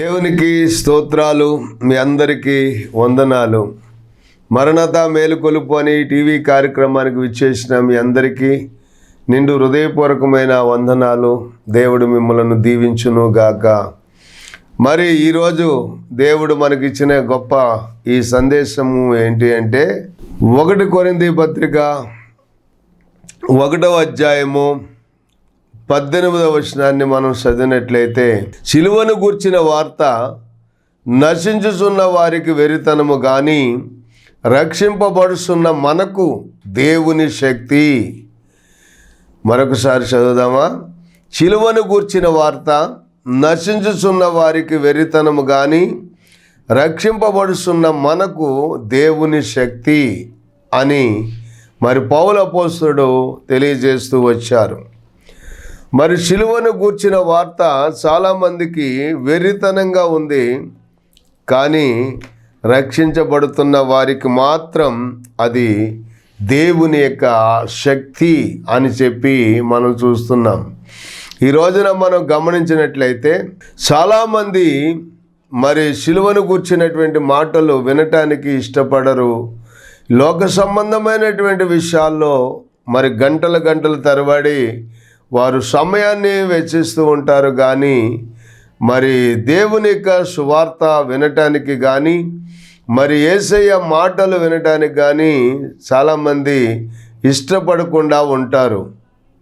దేవునికి స్తోత్రాలు. మీ అందరికీ వందనాలు. మరణత మేలుకొలుపు అని టీవీ కార్యక్రమానికి విచ్చేసిన మీ అందరికీ నిండు హృదయపూర్వకమైన వందనాలు. దేవుడు మిమ్మలను దీవించును గాక. మరి ఈరోజు దేవుడు మనకిచ్చిన గొప్ప ఈ సందేశము ఏంటి అంటే 1 కొరింథీ పత్రిక 1వ అధ్యాయము 18వ వచనాన్ని మనం చదివినట్లయితే, సిలువను గూర్చిన వార్త నశించుచున్న వారికి వెరితనము గాని రక్షింపబడుచున్న మనకు దేవుని శక్తి. మరొకసారి చదువుదామా? సిలువను గూర్చిన వార్త నశించుచున్న వారికి వెరితనము గాని రక్షింపబడుచున్న మనకు దేవుని శక్తి అని మరి పౌలు అపోస్తలుడు తెలియజేస్తూ వచ్చారు. మరి సిలువను గూర్చిన వార్త చాలామందికి వెర్రితనంగా ఉంది, కానీ రక్షించబడుతున్న వారికి మాత్రం అది దేవుని యొక్క శక్తి అని చెప్పి మనం చూస్తున్నాం. ఈ రోజున మనం గమనించినట్లయితే చాలామంది మరి సిలువను గూర్చినటువంటి మాటలు వినటానికి ఇష్టపడరు. లోక సంబంధమైనటువంటి విషయాల్లో మరి గంటల తరబడి వారు సమయాన్ని వెచ్చిస్తూ ఉంటారు, కానీ మరి దేవుని యొక్క సువార్త వినటానికి కానీ మరి యేసయ్య మాటలు వినటానికి కానీ చాలామంది ఇష్టపడకుండా ఉంటారు.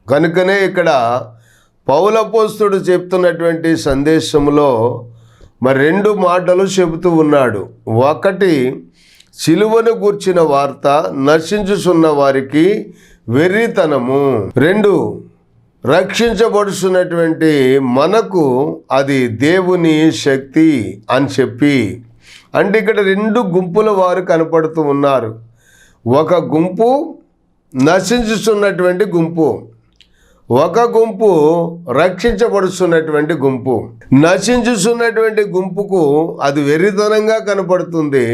కనుకనే ఇక్కడ పౌలు అపోస్తలుడు చెప్తున్నటువంటి సందేశంలో మరి 2 మాటలు చెబుతూ ఉన్నాడు. ఒకటి, సిలువను గూర్చిన వార్త నశించుచున్న వారికి వెర్రితనము. 2, రక్షించబడుతున్నటువంటి మనకు అది దేవుని శక్తి అని చెప్పి, అంటే ఇక్కడ 2 గుంపుల వారు కనపడుతూ ఉన్నారు. ఒక గుంపు నశించుతున్నటువంటి గుంపు, ఒక గుంపు రక్షించబడుతున్నటువంటి గుంపు. నశించుతున్నటువంటి గుంపుకు అది వెర్రితనంగా కనపడుతుంది.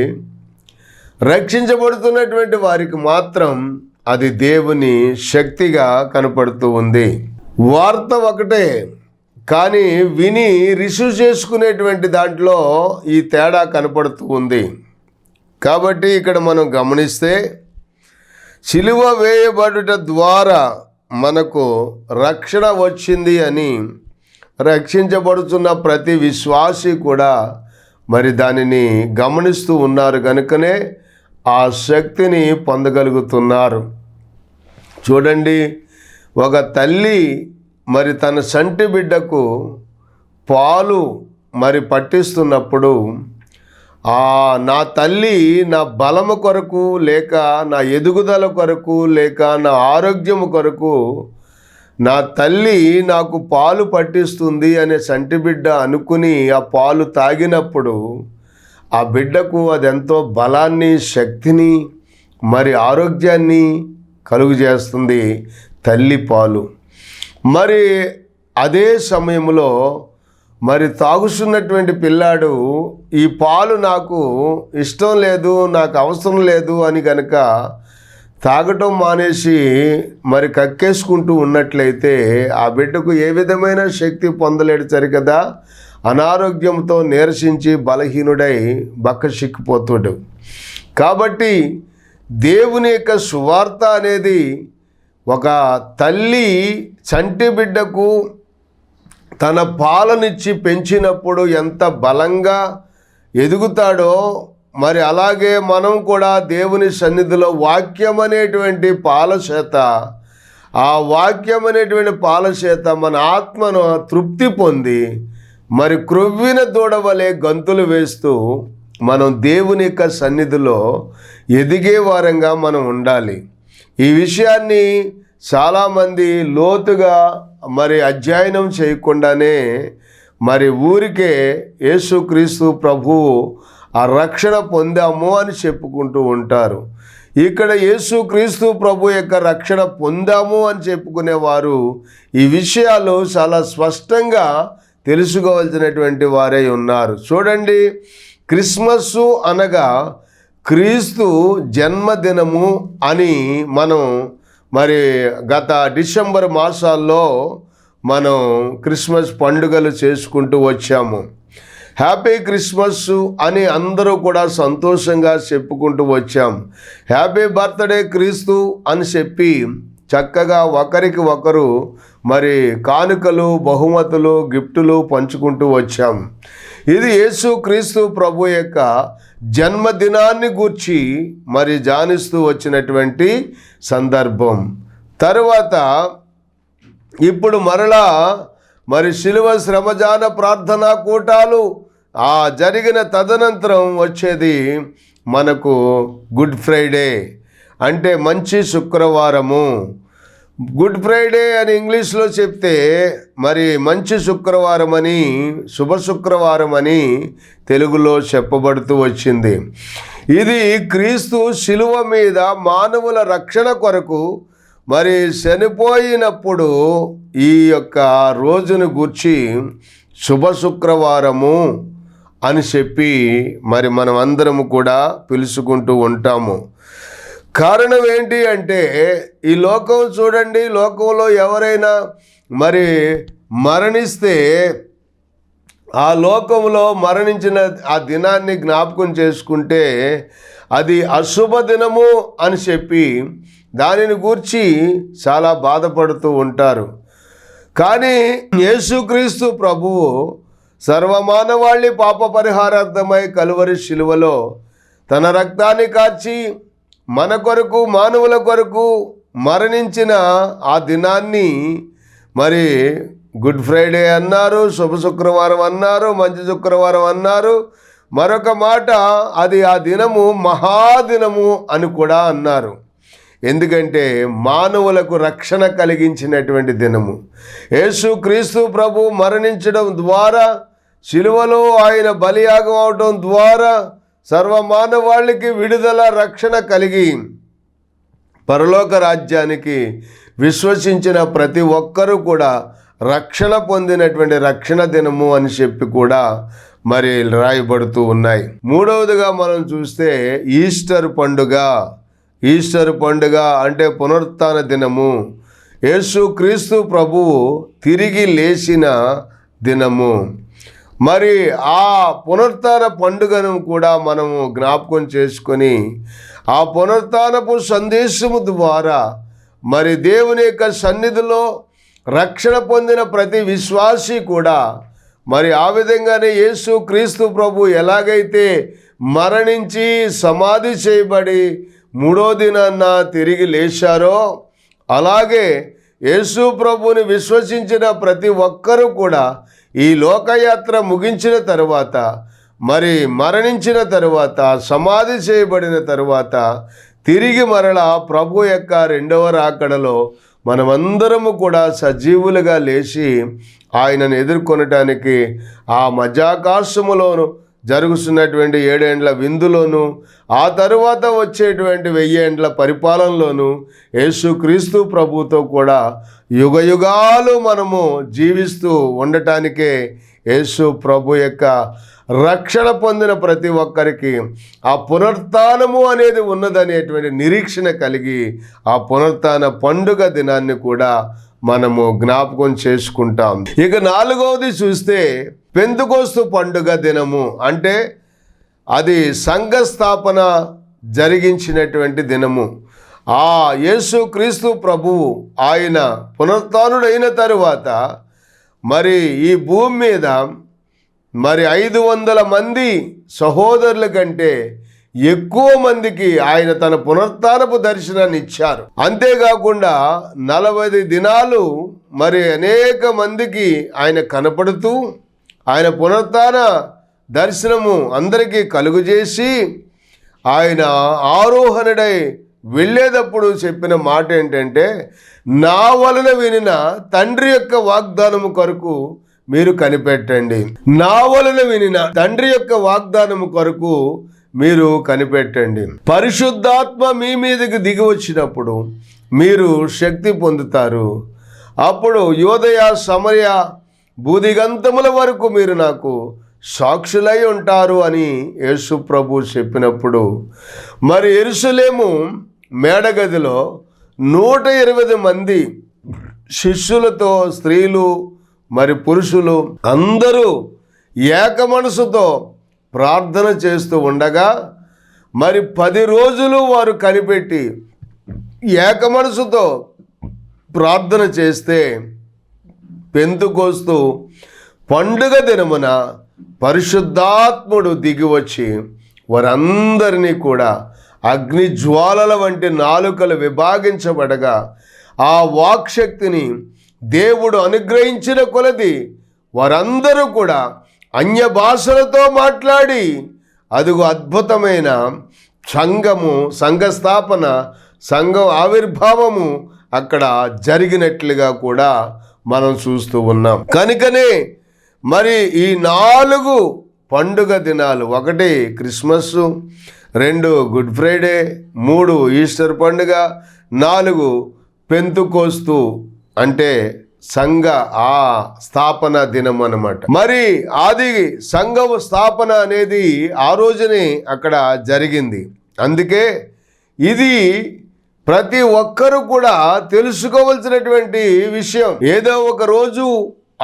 రక్షించబడుతున్నటువంటి వారికి మాత్రం అది దేవుని శక్తిగా కనపడుతూ ఉంది. వార్త ఒకటే, కానీ విని రిసీవ్ చేసుకునేటువంటి దాంట్లో ఈ తేడా కనపడుతూ ఉంది. కాబట్టి ఇక్కడ మనం గమనిస్తే సిలువ వేయబడుట ద్వారా మనకు రక్షణ వచ్చింది అని రక్షించబడుతున్న ప్రతి విశ్వాసి కూడా మరి దానిని గమనిస్తూ ఉన్నారు. కనుకనే ఆ శక్తిని పొందగలుగుతున్నారు. చూడండి, ఒక తల్లి మరి తన సంటి బిడ్డకు పాలు మరి పట్టిస్తున్నప్పుడు నా తల్లి నా బలము కొరకు, లేక నా ఎదుగుదల కొరకు, లేక నా ఆరోగ్యము కొరకు నా తల్లి నాకు పాలు పట్టిస్తుంది అనే సంటి బిడ్డ అనుకుని ఆ పాలు తాగినప్పుడు ఆ బిడ్డకు అదెంతో బలాన్ని, శక్తిని, మరి ఆరోగ్యాన్ని కలుగు చేస్తుంది తల్లి పాలు. మరి అదే సమయంలో మరి తాగుతున్నటువంటి పిల్లాడు ఈ పాలు నాకు ఇష్టం లేదు, నాకు అవసరం లేదు అని కనుక తాగటం మానేసి మరి కక్కేసుకుంటూ ఉన్నట్లయితే ఆ బిడ్డకు ఏ విధమైన శక్తి పొందలేడు సరికదా. అనారోగ్యంతో నీరసించి బలహీనుడై బక్కచిక్కిపోతాడు. కాబట్టి దేవుని యొక్క సువార్త అనేది ఒక తల్లి చంటి బిడ్డకు తన పాలనిచ్చి పెంచినప్పుడు ఎంత బలంగా ఎదుగుతాడో, మరి అలాగే మనం కూడా దేవుని సన్నిధిలో వాక్యం అనేటువంటి పాల చేత, ఆ వాక్యం అనేటువంటి పాల చేత మన ఆత్మను తృప్తి పొంది మరి క్రొవ్విన దూడవలే గంతులు వేస్తూ మనం దేవుని యొక్క సన్నిధిలో ఎదిగే వారంగా మనం ఉండాలి. ఈ విషయాన్ని చాలామంది లోతుగా మరి అధ్యయనం చేయకుండానే మరి ఊరికే యేసుక్రీస్తు ప్రభువు ఆ రక్షణ పొందాము అని చెప్పుకుంటూ ఉంటారు. ఇక్కడ యేసుక్రీస్తు ప్రభు యొక్క రక్షణ పొందాము అని చెప్పుకునేవారు ఈ విషయాలు చాలా స్పష్టంగా తెలుసుకోవాల్సినటువంటి వారే ఉన్నారు. చూడండి, క్రిస్మస్సు అనగా క్రీస్తు జన్మదినము అని మనం మరి గత డిసెంబర్ మాసాల్లో మనం క్రిస్మస్ పండుగలు చేసుకుంటూ వచ్చాము. హ్యాపీ క్రిస్మస్ అని అందరూ కూడా సంతోషంగా చెప్పుకుంటూ వచ్చాం. హ్యాపీ బర్త్డే క్రీస్తు అని చెప్పి చక్కగా ఒకరికి ఒకరు మరి కానుకలు, బహుమతులు, గిఫ్టులు పంచుకుంటూ వచ్చాం. ఇది యేసు క్రీస్తు ప్రభు యొక్క జన్మదినాన్ని గూర్చి మరి ధ్యానిస్తూ వచ్చినటువంటి సందర్భం. తరువాత ఇప్పుడు మరలా మరి శిలువ శ్రమజాన ప్రార్థనా కూటాలు జరిగిన తదనంతరం వచ్చేది మనకు గుడ్ ఫ్రైడే, అంటే మంచి శుక్రవారము. గుడ్ ఫ్రైడే అని ఇంగ్లీష్లో చెప్తే మరి మంచి శుక్రవారం అని, శుభ శుక్రవారం అని తెలుగులో చెప్పబడుతూ వచ్చింది. ఇది క్రీస్తు శిలువ మీద మానవుల రక్షణ కొరకు మరి చనిపోయినప్పుడు ఈ యొక్క రోజును గూర్చి శుభ శుక్రవారము అని చెప్పి మరి మనం అందరము కూడా పిలుచుకుంటూ ఉంటాము. కారణం ఏంటి అంటే ఈ లోకం చూడండి, లోకంలో ఎవరైనా మరి మరణిస్తే ఆ లోకంలో మరణించిన ఆ దినాన్ని జ్ఞాపకం చేసుకుంటే అది అశుభ దినము అని చెప్పి దానిని గూర్చి చాలా బాధపడుతూ ఉంటారు. కానీ యేసుక్రీస్తు ప్రభువు సర్వమానవాళి పాప పరిహారార్థమై కలువరి శిలువలో తన రక్తాన్ని కార్చి మన కొరకు, మానవుల కొరకు మరణించిన ఆ దినాన్ని మరి గుడ్ ఫ్రైడే అన్నారు, శుభ శుక్రవారం అన్నారు, మంచి శుక్రవారం అన్నారు. మరొక మాట, అది ఆ దినము మహాదినము అని కూడా అన్నారు. ఎందుకంటే మానవులకు రక్షణ కలిగించినటువంటి దినము. యేసు క్రీస్తు ప్రభు మరణించడం ద్వారా, శిలువలో ఆయన బలియాగం అవడం ద్వారా సర్వమానవాళికి విడుదల, రక్షణ కలిగి పరలోక రాజ్యానికి విశ్వసించిన ప్రతి ఒక్కరూ కూడా రక్షణ పొందినటువంటి రక్షణ దినము అని చెప్పి కూడా మరి రాయబడుతూ ఉన్నాయి. మూడవదిగా మనం చూస్తే ఈస్టర్ పండుగ. ఈస్టర్ పండుగ అంటే పునరుత్థాన దినము. యేసు క్రీస్తు ప్రభువు తిరిగి లేచిన దినము. మరి ఆ పునరుత్థాన పండుగను కూడా మనము జ్ఞాపకం చేసుకొని ఆ పునరుత్థానపు సందేశము ద్వారా మరి దేవుని యొక్క సన్నిధిలో రక్షణ పొందిన ప్రతి విశ్వాసి కూడా మరి ఆ విధంగానే యేసు క్రీస్తు ప్రభు ఎలాగైతే మరణించి సమాధి చేయబడి మూడో దినాన్న తిరిగి లేచారో, అలాగే యేసు ప్రభుని విశ్వసించిన ప్రతి ఒక్కరూ కూడా ఈ లోకయాత్ర ముగించిన తరువాత, మరి మరణించిన తరువాత, సమాధి చేయబడిన తరువాత తిరిగి మరలా ప్రభు యొక్క రెండవ రాకడలో మనమందరము కూడా సజీవులుగా లేచి ఆయనను ఎదుర్కొనటానికి ఆ మధ్యాకాశములోను జరుగుతున్నటువంటి 7 ఏండ్ల విందులోను, ఆ తరువాత వచ్చేటువంటి 1000 ఏండ్ల పరిపాలనలోను యేసుక్రీస్తు ప్రభుతో కూడా యుగయుగాలు మనము జీవిస్తూ ఉండటానికే యేసు ప్రభు యొక్క రక్షణ పొందిన ప్రతి ఒక్కరికి ఆ పునరుత్థానము అనేది ఉన్నదనేటువంటి నిరీక్షణ కలిగి ఆ పునరుత్థాన పండుగ దినాన్ని కూడా మనము జ్ఞాపకం చేసుకుంటాం. ఇక 4వది చూస్తే పెంతెకోస్తు పండుగ దినము. అంటే అది సంఘ స్థాపన జరిగించినటువంటి దినము. ఆ యేసు క్రీస్తు ప్రభువు ఆయన పునరుత్థానుడైన తరువాత మరి ఈ భూమి మీద మరి 500 మంది సహోదరుల కంటే ఎక్కువ మందికి ఆయన తన పునరుత్థానపు దర్శనాన్ని ఇచ్చారు. అంతేకాకుండా 40 దినాలు మరి అనేక మందికి ఆయన కనపడుతూ ఆయన పునరుత్థాన దర్శనము అందరికీ కలుగజేసి ఆయన ఆరోహణుడై వెళ్ళేటప్పుడు చెప్పిన మాట ఏంటంటే, నా వలన వినిన తండ్రి యొక్క వాగ్దానము కొరకు మీరు కనిపెట్టండి. నా వలన వినిన తండ్రి యొక్క వాగ్దానము కొరకు మీరు కనిపెట్టండి. పరిశుద్ధాత్మ మీ మీదకి దిగి వచ్చినప్పుడు మీరు శక్తి పొందుతారు. అప్పుడు యోదయ, సమరయ, భూదిగంతముల వరకు మీరు నాకు సాక్షులై ఉంటారు అని యేసు ప్రభు చెప్పినప్పుడు మరి యెరూషలేము మేడగదిలో 120 మంది శిష్యులతో స్త్రీలు మరి పురుషులు అందరూ ఏక మనసుతో ప్రార్థన చేస్తూ ఉండగా మరి 10 రోజులు వారు కనిపెట్టి ఏక మనసుతో ప్రార్థన చేస్తే పెంతెకోస్తు పండుగ దినమున పరిశుద్ధాత్ముడు దిగివచ్చి వారందరినీ కూడా అగ్ని జ్వాలల వంటి నాలుకలు విభాగించబడగా ఆ వాక్శక్తిని దేవుడు అనుగ్రహించిన కొలది వారందరూ కూడా అన్య భాషలతో మాట్లాడి అదుగు అద్భుతమైన సంఘస్థాపన సంఘం ఆవిర్భావము అక్కడ జరిగినట్లుగా కూడా మనం చూస్తూ ఉన్నాం. కనుకనే మరి ఈ 4 పండుగ దినాలు, 1 క్రిస్మస్, 2 గుడ్ ఫ్రైడే, 3 ఈస్టర్ పండుగ, 4 పెంతెకోస్తు అంటే సంఘ స్థాపన దినం అన్నమాట. మరి ఆది సంఘం స్థాపన అనేది ఆ రోజునే అక్కడ జరిగింది. అందుకే ఇది ప్రతి ఒక్కరూ కూడా తెలుసుకోవాల్సినటువంటి విషయం. ఏదో ఒక రోజు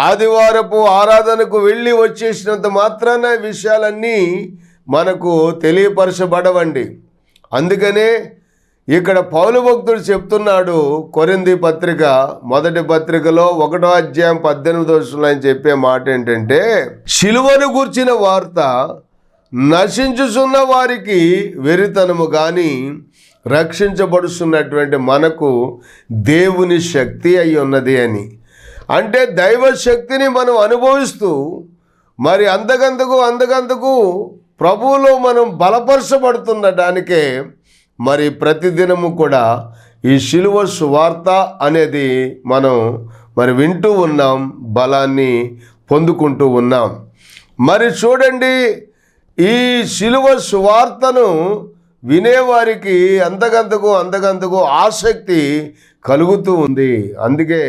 ఆదివారపు ఆరాధనకు వెళ్ళి వచ్చేసినంత మాత్రాన విషయాలన్నీ మనకు తెలియపరచబడవండి. అందుకనే ఇక్కడ పౌలు భక్తుడు చెప్తున్నాడు, కొరింథీ పత్రిక 1వ పత్రికలో 1వ అధ్యాయం 18వ వచనంలో ఆయన చెప్పే మాట ఏంటంటే, శిలువను గూర్చిన వార్త నశించుచున్న వారికి వెరితనము కానీ రక్షించబడుతున్నటువంటి మనకు దేవుని శక్తి అయి ఉన్నది అని. అంటే దైవ శక్తిని మనం అనుభవిస్తూ మరి అంతకంతకు ప్రభువులో మనం బలపరచబడుతున్నదానికే మరి ప్రతిదినము కూడా ఈ శిలువ సువార్త అనేది మనం మరి వింటూ ఉన్నాం, బలాన్ని పొందుకుంటూ ఉన్నాం. మరి చూడండి, ఈ శిలువ సువార్తను వినేవారికి అంతకంతకు ఆసక్తి కలుగుతూ ఉంది. అందుకే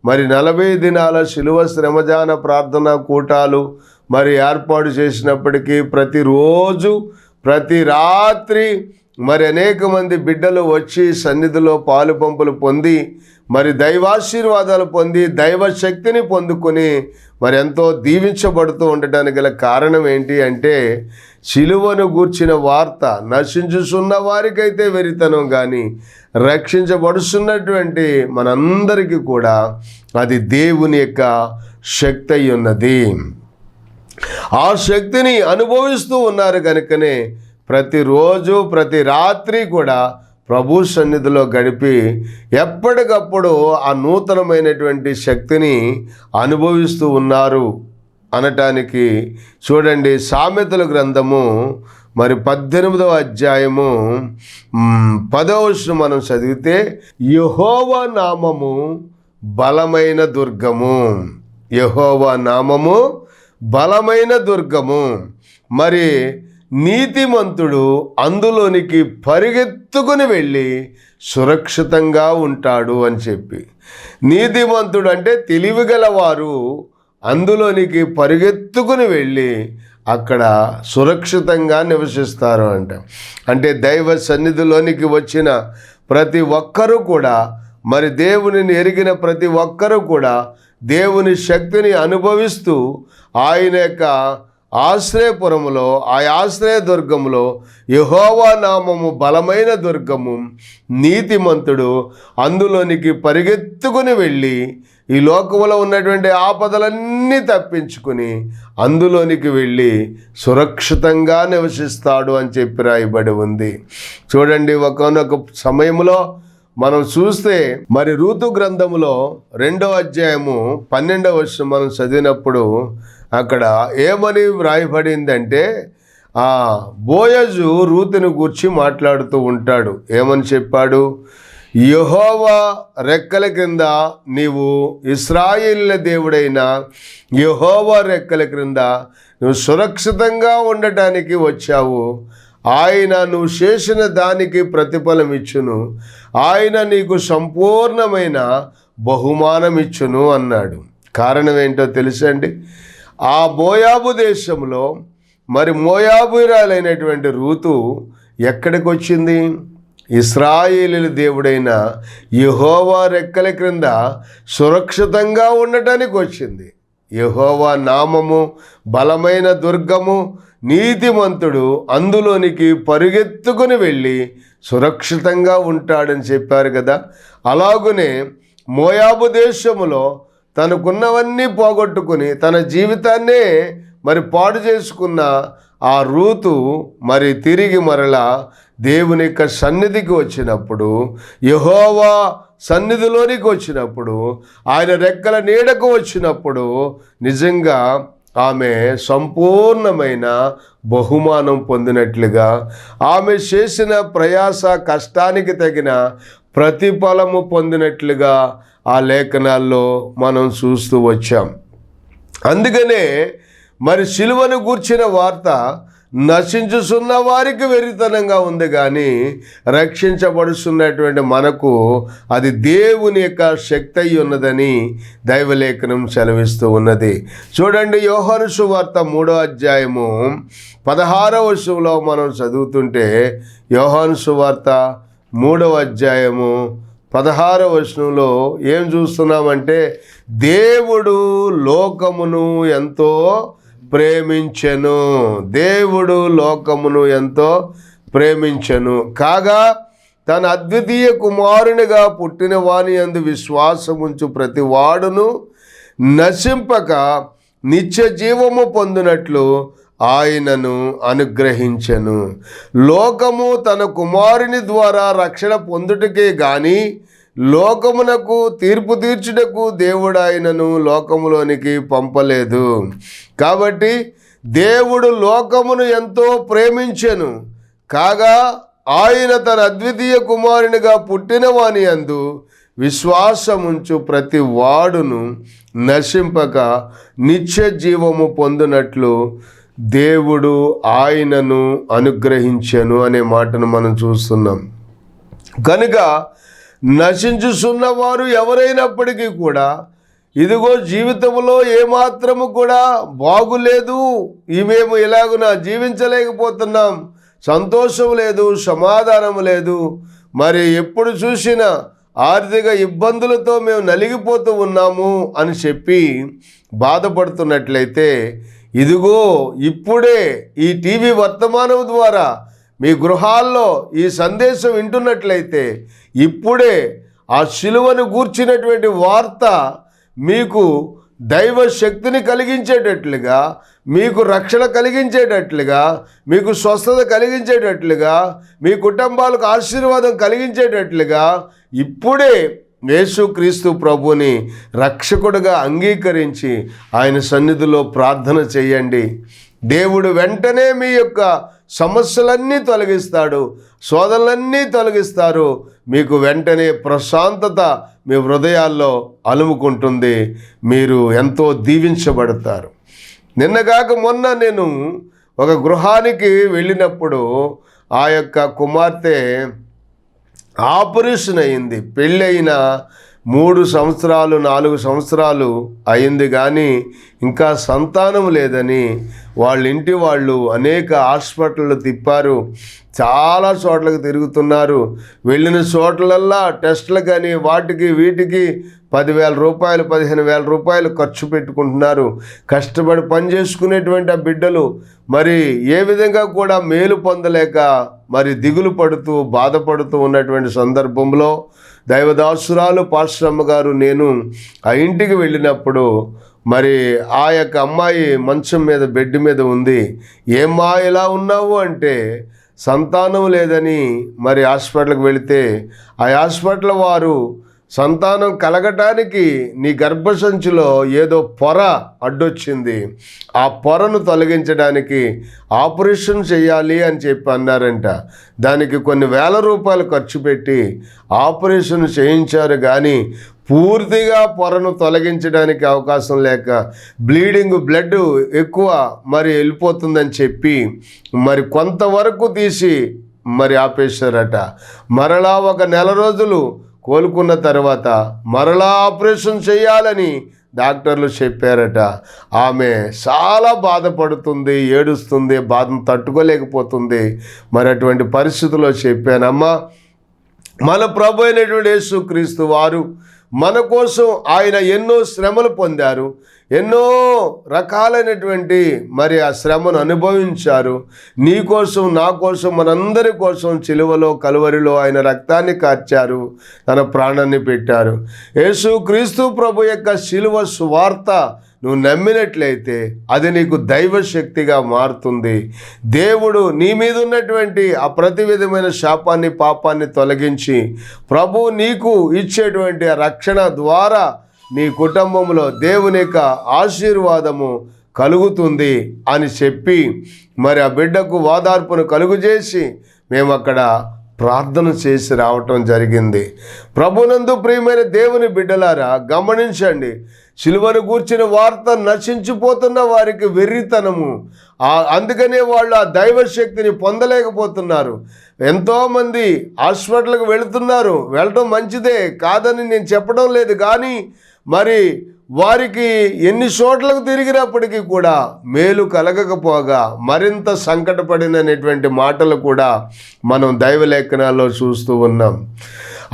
మరి 40 దినాల శిలువ శ్రమజాన ప్రార్థన కూటాలు మరి ఏర్పాటు చేసినప్పటికీ ప్రతిరోజు ప్రతి రాత్రి మరి అనేక మంది బిడ్డలు వచ్చి సన్నిధిలో పాలు పంపులు పొంది మరి దైవాశీర్వాదాలు పొంది దైవ శక్తిని పొందుకొని మరి ఎంతో దీవించబడుతూ ఉండటానికి గల కారణం ఏంటి అంటే, శిలువను గూర్చిన వార్త నశించుచున్న వారికైతే వెరితనం కానీ రక్షించబడుతున్నటువంటి మనందరికీ కూడా అది దేవుని యొక్క శక్తి అయి ఉన్నది. ఆ శక్తిని అనుభవిస్తూ ఉన్నారు కనుకనే ప్రతిరోజు ప్రతి రాత్రి కూడా ప్రభు సన్నిధిలో గడిపి ఎప్పటికప్పుడు ఆ నూతనమైనటువంటి శక్తిని అనుభవిస్తూ ఉన్నారు అనటానికి చూడండి, సామెతల గ్రంథము మరి 18వ అధ్యాయము 10వ వచనం మనం చదివితే, యెహోవా నామము బలమైన దుర్గము, యెహోవా నామము బలమైన దుర్గము, మరి నీతిమంతుడు అందులోనికి పరిగెత్తుకుని వెళ్ళి సురక్షితంగా ఉంటాడు అని చెప్పి. నీతిమంతుడు అంటే తెలివిగలవారు అందులోనికి పరిగెత్తుకుని వెళ్ళి అక్కడ సురక్షితంగా నివసిస్తారు అంట. అంటే దైవ సన్నిధిలోనికి వచ్చిన ప్రతి ఒక్కరూ కూడా మరి దేవునిని ఎరిగిన ప్రతి ఒక్కరూ కూడా దేవుని శక్తిని అనుభవిస్తూ ఆయన యొక్క ఆశ్రయపురములో ఆ ఆశ్రయ దుర్గములో యెహోవా నామము బలమైన దుర్గము, నీతిమంతుడు అందులోనికి పరిగెత్తుకుని వెళ్ళి ఈ లోకంలో ఉన్నటువంటి ఆపదలన్నీ తప్పించుకుని అందులోనికి వెళ్ళి సురక్షితంగా నివసిస్తాడు అని చెప్పి రాయబడి ఉంది. చూడండి, ఒకానొక సమయంలో మనం చూస్తే మరి రూతు గ్రంథములో 2వ అధ్యాయము 12వ వచనం మనం చదివినప్పుడు అక్కడ ఏమని వ్రాయబడిందంటే, బోయజు రూతుని గూర్చి మాట్లాడుతూ ఉంటాడు. ఏమని చెప్పాడు? యెహోవా రెక్కల కింద నీవు ఇశ్రాయేలుల దేవుడైన యెహోవా రెక్కల క్రింద నువ్వు సురక్షితంగా ఉండటానికి వచ్చావు. ఆయన నువ్వు చేసిన దానికి ప్రతిఫలం ఇచ్చును, ఆయన నీకు సంపూర్ణమైన బహుమానం ఇచ్చును అన్నాడు. కారణం ఏంటో తెలుసండి, ఆ మోయాబు దేశంలో మరి మోయాబురాలైనటువంటి రూతు ఎక్కడికి వచ్చింది? ఇశ్రాయేలీల దేవుడైన యెహోవా రెక్కల క్రింద సురక్షితంగా ఉండటానికి వచ్చింది. యెహోవా నామము బలమైన దుర్గము, నీతిమంతుడు అందులోనికి పరుగెత్తుకుని వెళ్ళి సురక్షితంగా ఉంటాడని చెప్పారు కదా. అలాగునే మోయాబు దేశములో తనకున్నవన్నీ పోగొట్టుకుని తన జీవితాన్నే మరి పాడు చేసుకున్న ఆ రూతు మరి తిరిగి మరలా దేవుని యొక్క సన్నిధికి వచ్చినప్పుడు, యెహోవా సన్నిధిలోనికి వచ్చినప్పుడు, ఆయన రెక్కల నీడకు వచ్చినప్పుడు నిజంగా ఆమె సంపూర్ణమైన బహుమానం పొందినట్లుగా, ఆమె చేసిన ప్రయాస కష్టానికి తగిన ప్రతిఫలము పొందినట్లుగా ఆ లేఖనాల్లో మనం చూస్తూ వచ్చాం. అందుకనే మరి సిలువను గూర్చిన వార్త నశించుచున్న వారికి వెర్రితనంగా ఉంది, కానీ రక్షించబడుతున్నటువంటి మనకు అది దేవుని యొక్క శక్తి అయి ఉన్నదని దైవలేఖనం సెలవిస్తూ ఉన్నది. చూడండి, యోహాను సువార్త 3వ అధ్యాయము 16వ వచనంలో మనం చదువుతుంటే, యోహాను సువార్త 3వ అధ్యాయము 16వ వచనంలో ఏం చూస్తున్నామంటే, దేవుడు లోకమును ఎంతో ప్రేమించెను, దేవుడు లోకమును ఎంతో ప్రేమించెను కాగా తన అద్వితీయ కుమారునిగా పుట్టిన వాని యందు విశ్వాసముంచు ప్రతి వాడును నశింపక నిత్య జీవము పొందినట్లు ఆయనను అనుగ్రహించెను. లోకము తన కుమారుని ద్వారా రక్షణ పొందుటకే గాని లోకమునకు తీర్పు తీర్చుటకు దేవుడు ఆయనను లోకములోనికి పంపలేదు. కాబట్టి దేవుడు లోకమును ఎంతో ప్రేమించెను కాగా ఆయన తన అద్వితీయ కుమారునిగా పుట్టిన వాని యందు విశ్వాసముంచు ప్రతి వాడును నశింపక నిత్య జీవము పొందినట్లు దేవుడు ఆయనను అనుగ్రహించెను అనే మాటను మనం చూస్తున్నాం. కనుక నశించుచున్న వారు ఎవరైనప్పటికీ కూడా ఇదిగో జీవితంలో ఏమాత్రము కూడా బాగులేదు, మేము ఇలాగున జీవించలేకపోతున్నాం, సంతోషం లేదు, సమాధానం లేదు, మరి ఎప్పుడు చూసినా ఆర్థిక ఇబ్బందులతో మేము నలిగిపోతూ ఉన్నాము అని చెప్పి బాధపడుతున్నట్లయితే, ఇదిగో ఇప్పుడే ఈ టీవీ వర్తమానం ద్వారా మీ గృహాల్లో ఈ సందేశం వింటున్నట్లయితే ఇప్పుడే ఆ సిలువను గూర్చినటువంటి వార్త మీకు దైవ శక్తిని కలిగించేటట్లుగా, మీకు రక్షణ కలిగించేటట్లుగా, మీకు స్వస్థత కలిగించేటట్లుగా, మీ కుటుంబాలకు ఆశీర్వాదం కలిగించేటట్లుగా ఇప్పుడే యేసుక్రీస్తు ప్రభుని రక్షకుడుగా అంగీకరించి ఆయన సన్నిధిలో ప్రార్థన చేయండి. దేవుడు వెంటనే మీ యొక్క సమస్యలన్నీ తొలగిస్తాడు, శోధనలన్నీ తొలగిస్తారు. మీకు వెంటనే ప్రశాంతత మీ హృదయాల్లో అలుముకుంటుంది, మీరు ఎంతో దీవించబడతారు. నిన్నగాక మొన్న నేను ఒక గృహానికి వెళ్ళినప్పుడు ఆ యొక్క కుమార్తె ఆపరేషన్ అయింది. పెళ్ళైన 3 సంవత్సరాలు 4 సంవత్సరాలు అయింది, కానీ ఇంకా సంతానం లేదని వాళ్ళ ఇంటి వాళ్ళు అనేక హాస్పిటళ్ళు తిప్పారు, చాలా చోట్లకు తిరుగుతున్నారు. వెళ్ళిన చోట్లల్లా టెస్టులు కానీ వాటికి వీటికి 10,000 రూపాయలు 15,000 రూపాయలు ఖర్చు పెట్టుకుంటున్నారు. కష్టపడి పని చేసుకునేటువంటి ఆ బిడ్డలు మరి ఏ విధంగా కూడా మేలు పొందలేక మరి దిగులు పడుతూ బాధపడుతూ ఉన్నటువంటి సందర్భంలో దైవదాసురాలు పాస్టరమ్మ గారు నేను ఆ ఇంటికి వెళ్ళినప్పుడు మరి ఆ యొక్క అమ్మాయి మంచం మీద బెడ్ మీద ఉంది. ఏమ్మా ఇలా ఉన్నావు అంటే, సంతానం లేదని మరి హాస్పిటల్కి వెళితే ఆ హాస్పిటల్ వారు సంతానం కలగటానికి నీ గర్భసంచిలో ఏదో పొర అడ్డొచ్చింది, ఆ పొరను తొలగించడానికి ఆపరేషన్ చేయాలి అని చెప్పి అన్నారంట. దానికి కొన్ని వేల రూపాయలు ఖర్చు పెట్టి ఆపరేషన్ చేయించారు, కానీ పూర్తిగా పొరను తొలగించడానికి అవకాశం లేక బ్లడ్ ఎక్కువ మరి వెళ్ళిపోతుందని చెప్పి మరి కొంతవరకు తీసి మరి ఆపేశారట. మరలా 1 నెల రోజులు కోలుకున్న తర్వాత మరలా ఆపరేషన్ చేయాలని డాక్టర్లు చెప్పారట. ఆమె చాలా బాధపడుతుంది, ఏడుస్తుంది, బాధను తట్టుకోలేకపోతుంది. మరి అటువంటి పరిస్థితుల్లో చెప్పానమ్మా, మన ప్రభు అయినటువంటి యేసుక్రీస్తు వారు మన కోసం ఆయన ఎన్నో శ్రమలు పొందారు, ఎన్నో రకాలైనటువంటి మరి ఆ శ్రమను అనుభవించారు. నీ కోసం, నా కోసం, మనందరి కోసం సిలువలో కలువరిలో ఆయన రక్తాన్ని కార్చారు, తన ప్రాణాన్ని పెట్టారు. యేసు క్రీస్తు ప్రభు యొక్క సిలువ సువార్త నువ్వు నమ్మినట్లయితే అది నీకు దైవశక్తిగా మారుతుంది. దేవుడు నీ మీద ఉన్నటువంటి ఆ ప్రతి విధమైన శాపాన్ని, పాపాన్ని తొలగించి ప్రభు నీకు ఇచ్చేటువంటి ఆ రక్షణ ద్వారా నీ కుటుంబంలో దేవుని యొక్క ఆశీర్వాదము కలుగుతుంది అని చెప్పి మరి ఆ బిడ్డకు ఓదార్పును కలుగజేసి మేము అక్కడ ప్రార్థన చేసి రావటం జరిగింది. ప్రభునందు ప్రియమైన దేవుని బిడ్డలారా, గమనించండి, సిలువను గూర్చిన వార్త నశించిపోతున్న వారికి వెర్రితనము. అందుకనే వాళ్ళు ఆ దైవశక్తిని పొందలేకపోతున్నారు. ఎంతోమంది హాస్పిటల్కి వెళుతున్నారు, వెళ్ళటం మంచిదే కాదని నేను చెప్పడం లేదు, కానీ మరి వారికి ఎన్ని చోట్లకు తిరిగినప్పటికీ కూడా మేలు కలగకపోగా మరింత సంకటపడినటువంటి మాటలు కూడా మనం దైవలేఖనాల్లో చూస్తూ ఉన్నాం.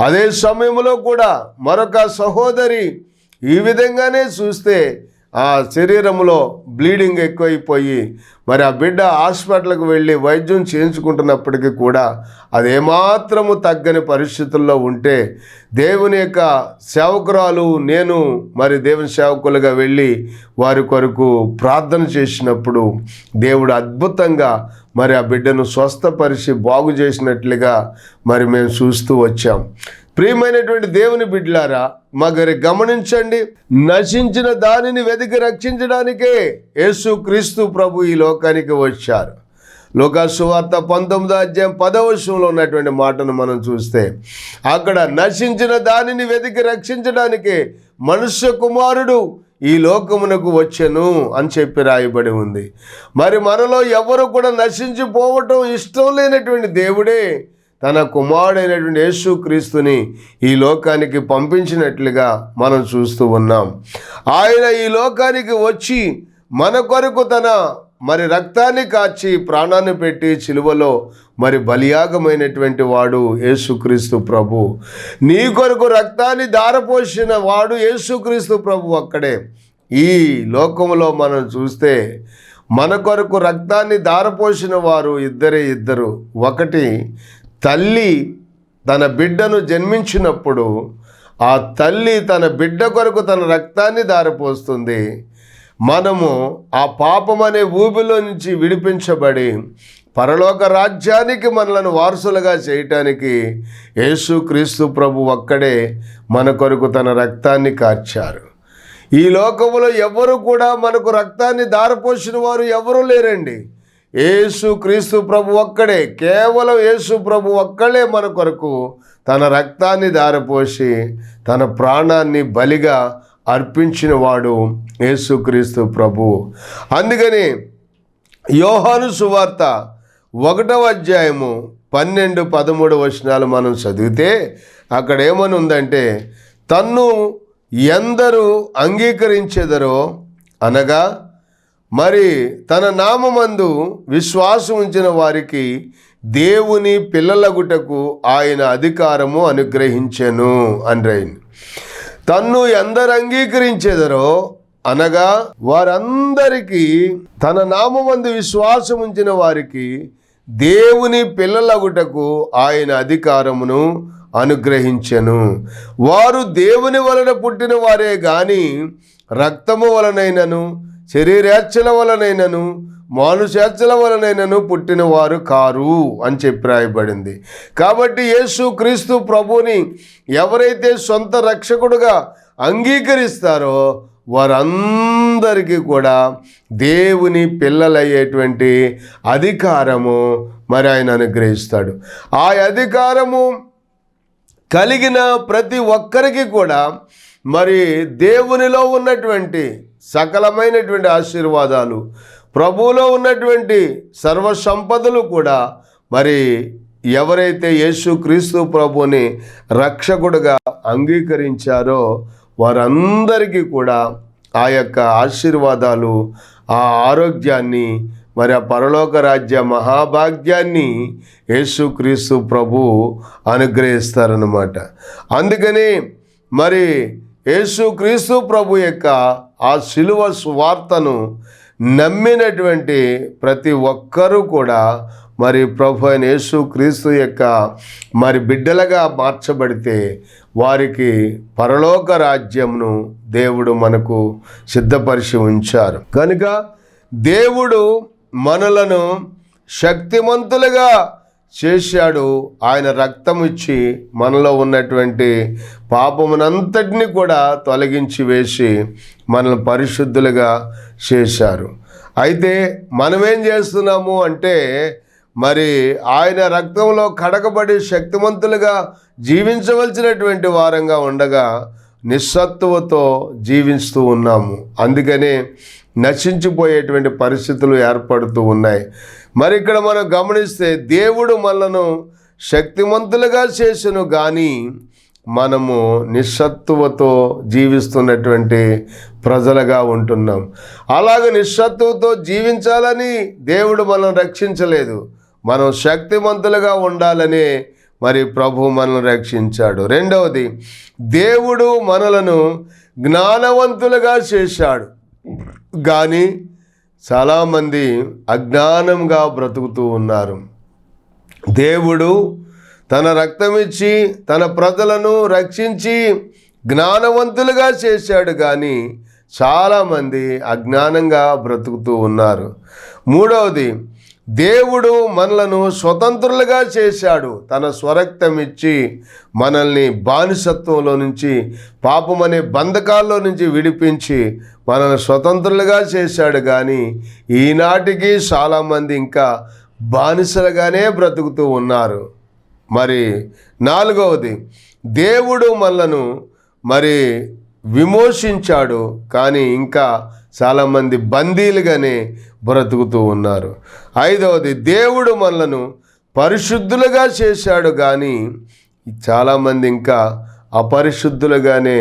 అదే సమయంలో కూడా మరొక సహోదరి ఈ విధంగానే చూస్తే ఆ శరీరంలో బ్లీడింగ్ ఎక్కువైపోయి మరి ఆ బిడ్డ హాస్పిటల్కి వెళ్ళి వైద్యం చేయించుకుంటున్నప్పటికీ కూడా అదేమాత్రము తగ్గని పరిస్థితుల్లో ఉంటే దేవుని యొక్క సేవకురాలు నేను మరి దేవుని సేవకులుగా వెళ్ళి వారి కొరకు ప్రార్థన చేసినప్పుడు దేవుడు అద్భుతంగా మరి ఆ బిడ్డను స్వస్థపరిచి బాగు చేసినట్లుగా మరి మేము చూస్తూ వచ్చాం. ప్రియమైనటువంటి దేవుని బిడ్డలారా, మగరి గమనించండి, నశించిన దానిని వెతికి రక్షించడానికే యేసు క్రీస్తు ప్రభు ఈ లోకానికి వచ్చారు. లూకాసు సువార్త 19వ అధ్యాయం 10వ వచనంలో ఉన్నటువంటి మాటను మనం చూస్తే అక్కడ నశించిన దానిని వెతికి రక్షించడానికే మనుష్య కుమారుడు ఈ లోకమునకు వచ్చెను అని చెప్పి రాయబడి ఉంది. మరి మనలో ఎవరు కూడా నశించిపోవటం ఇష్టం లేనటువంటి దేవుడే తన కుమారుడైనటువంటి యేసు క్రీస్తుని ఈ లోకానికి పంపించినట్లుగా మనం చూస్తూ ఉన్నాం. ఆయన ఈ లోకానికి వచ్చి మన కొరకు తన మరి రక్తాన్ని కార్చి ప్రాణాన్ని పెట్టి సిలువలో మరి బలియాగమైనటువంటి వాడు యేసుక్రీస్తు ప్రభు. నీ కొరకు రక్తాన్ని ధారపోసిన వాడు యేసుక్రీస్తు ప్రభు ఒక్కడే. ఈ లోకంలో మనం చూస్తే మన కొరకు రక్తాన్ని ధారపోసిన వారు ఇద్దరు. ఒకటి, తల్లి తన బిడ్డను జన్మించినప్పుడు ఆ తల్లి తన బిడ్డ కొరకు తన రక్తాన్ని ధారపోస్తుంది. మనము ఆ పాపం అనే ఊబిలో నుంచి విడిపించబడి పరలోక రాజ్యానికి మనలను వారసులుగా చేయటానికి యేసుక్రీస్తు ప్రభు ఒక్కడే మన కొరకు తన రక్తాన్ని కార్చారు. ఈ లోకములో ఎవరు కూడా మనకు రక్తాన్ని ధారపోసిన వారు ఎవరూ లేరండి. యేసు క్రీస్తు ప్రభు ఒక్కడే, కేవలం యేసు ప్రభు ఒక్కడే మన కొరకు తన రక్తాన్ని ధారపోసి తన ప్రాణాన్ని బలిగా అర్పించిన వాడు యేసుక్రీస్తు ప్రభు. అందుకని యోహాను సువార్త 1వ అధ్యాయము 12-13 వచనాలు మనం చదివితే అక్కడ ఏమని ఉందంటే, తన్ను ఎందరూ అంగీకరించెదరో అనగా మరి తన నామమందు విశ్వాసం ఉంచిన వారికి దేవుని పిల్లలగుటకు ఆయన అధికారము అనుగ్రహించెను అని. తన్ను ఎందరు అంగీకరించెదరో అనగా వారందరికీ, తన నామమందు విశ్వాసం ఉంచిన వారికి దేవుని పిల్లలగుటకు ఆయన అధికారమును అనుగ్రహించెను. వారు దేవుని వలన పుట్టిన వారే గాని రక్తము వలనైనను శరీరేచ్ఛల వలనైనను మానుషేచ్ఛల వలనైనను పుట్టిన వారు కారు అని చెప్పి రాయబడింది. కాబట్టి యేసు క్రీస్తు ప్రభుని ఎవరైతే సొంత రక్షకుడుగా అంగీకరిస్తారో వారందరికీ కూడా దేవుని పిల్లలయ్యేటువంటి అధికారము మరి ఆయన అనుగ్రహిస్తాడు. ఆ అధికారము కలిగిన ప్రతి ఒక్కరికి కూడా మరి దేవునిలో ఉన్నటువంటి సకలమైనటువంటి ఆశీర్వాదాలు, ప్రభువులో ఉన్నటువంటి సర్వ సంపదలు కూడా మరి ఎవరైతే యేసు క్రీస్తు ప్రభుని రక్షకుడుగా అంగీకరించారో వారందరికీ కూడా ఆ యొక్క ఆశీర్వాదాలు, ఆ ఆరోగ్యాన్ని, మరి ఆ పరలోక రాజ్య మహాభాగ్యాన్ని యేసుక్రీస్తు ప్రభు అనుగ్రహిస్తారన్నమాట. అందుకని మరి యేసుక్రీస్తు ప్రభు యొక్క ఆ శిలువ సువార్తను నమ్మినటువంటి ప్రతి ఒక్కరూ కూడా మరి ప్రభు అయిన యేసుక్రీస్తు యొక్క మరి బిడ్డలుగా మార్చబడితే వారికి పరలోక రాజ్యంను దేవుడు మనకు సిద్ధపరిచి ఉంచారు. కనుక దేవుడు మనలను శక్తిమంతులుగా చేశాడు. ఆయన రక్తం ఇచ్చి మనలో ఉన్నటువంటి పాపమునంతటిని కూడా తొలగించి వేసి మనల్ని పరిశుద్ధులుగా చేశారు. అయితే మనమేం చేస్తున్నాము అంటే మరి ఆయన రక్తంలో కడగబడి శక్తిమంతులుగా జీవించవలసినటువంటి వారంగా ఉండగా నిస్సత్తువతో జీవిస్తూ ఉన్నాము. అందుకనే నశించిపోయేటువంటి పరిస్థితులు ఏర్పడుతూ ఉన్నాయి. మరి ఇక్కడ మనం గమనిస్తే దేవుడు మనలను శక్తిమంతులుగా చేసెను కానీ మనము నిస్సత్తువతో జీవిస్తున్నటువంటి ప్రజలుగా ఉంటున్నాం. అలాగే నిస్సత్తువతో జీవించాలని దేవుడు మనల్ని రక్షించలేదు. మనం శక్తిమంతులుగా ఉండాలని మరి ప్రభు మనల్ని రక్షించాడు. రెండవది, దేవుడు మనలను జ్ఞానవంతులుగా చేశాడు కానీ చాలామంది అజ్ఞానంగా బ్రతుకుతూ ఉన్నారు. దేవుడు తన రక్తమిచ్చి తన ప్రజలను రక్షించి జ్ఞానవంతులుగా చేశాడు కానీ చాలామంది అజ్ఞానంగా బ్రతుకుతూ ఉన్నారు. మూడవది, దేవుడు మనలను స్వతంత్రులుగా చేశాడు. తన స్వరక్తమిచ్చి మనల్ని బానిసత్వంలో నుంచి, పాపమనే బంధకాల్లో నుంచి విడిపించి మనల్ని స్వతంత్రులుగా చేశాడు కానీ ఈనాటికి చాలామంది ఇంకా బానిసలుగానే బ్రతుకుతూ ఉన్నారు. మరి నాలుగవది, దేవుడు మనలను మరి విమోచించాడు కానీ ఇంకా చాలామంది బందీలుగానే బ్రతుకుతూ ఉన్నారు. ఐదవది, దేవుడు మనలను పరిశుద్ధులుగా చేశాడు కానీ చాలామంది ఇంకా అపరిశుద్ధులుగానే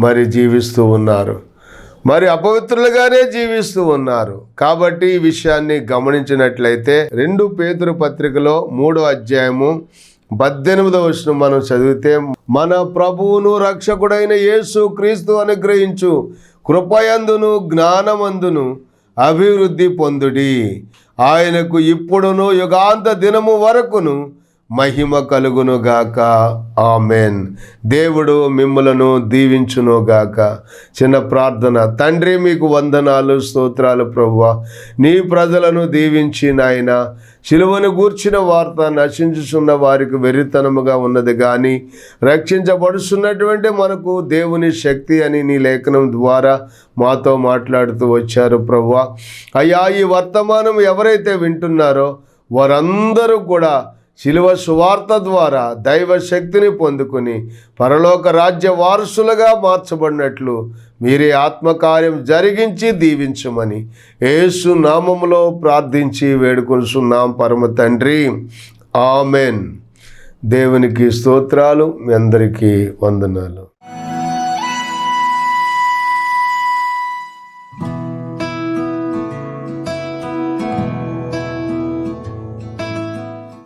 మరి జీవిస్తూ ఉన్నారు, మరి అపవిత్రులుగానే జీవిస్తూ ఉన్నారు. కాబట్టి ఈ విషయాన్ని గమనించినట్లయితే 2 పేతురు పత్రికలో 3వ అధ్యాయము 18వ వచనం మనం చదివితే, మన ప్రభువును రక్షకుడైన యేసు క్రీస్తు అనుగ్రహించు కృపయందును జ్ఞానమందును అభివృద్ధి పొందుడి. ఆయనకు ఇప్పుడును యుగాంత దినము వరకును మహిమ కలుగునుగాక. ఆమెన్. దేవుడు మిమ్మలను దీవించునుగాక. చిన్న ప్రార్థన. తండ్రి, మీకు వందనాలు, స్తోత్రాలు ప్రభువా. నీ ప్రజలను దీవించి నాయన, శిలువను గూర్చిన వార్త నశించుచున్న వారికి వెర్రితనముగా ఉన్నది కానీ రక్షించబడుతున్నటువంటి మనకు దేవుని శక్తి అని నీ లేఖనం ద్వారా మాతో మాట్లాడుతూ వచ్చారు ప్రభువా. అయ్యా, ఈ వర్తమానం ఎవరైతే వింటున్నారో వారందరూ కూడా శిలువ సువార్త ద్వారా దైవ శక్తిని పొందుకొని పరలోక రాజ్య వారసులుగా మార్చబడినట్లు మీరే ఆత్మకార్యం జరిగించి దీవించమని యేసు నామములో ప్రార్థించి వేడుకొనుచున్నాం పరమ తండ్రి. ఆమెన్. దేవునికి స్తోత్రాలు. మీ అందరికీ వందనాలు.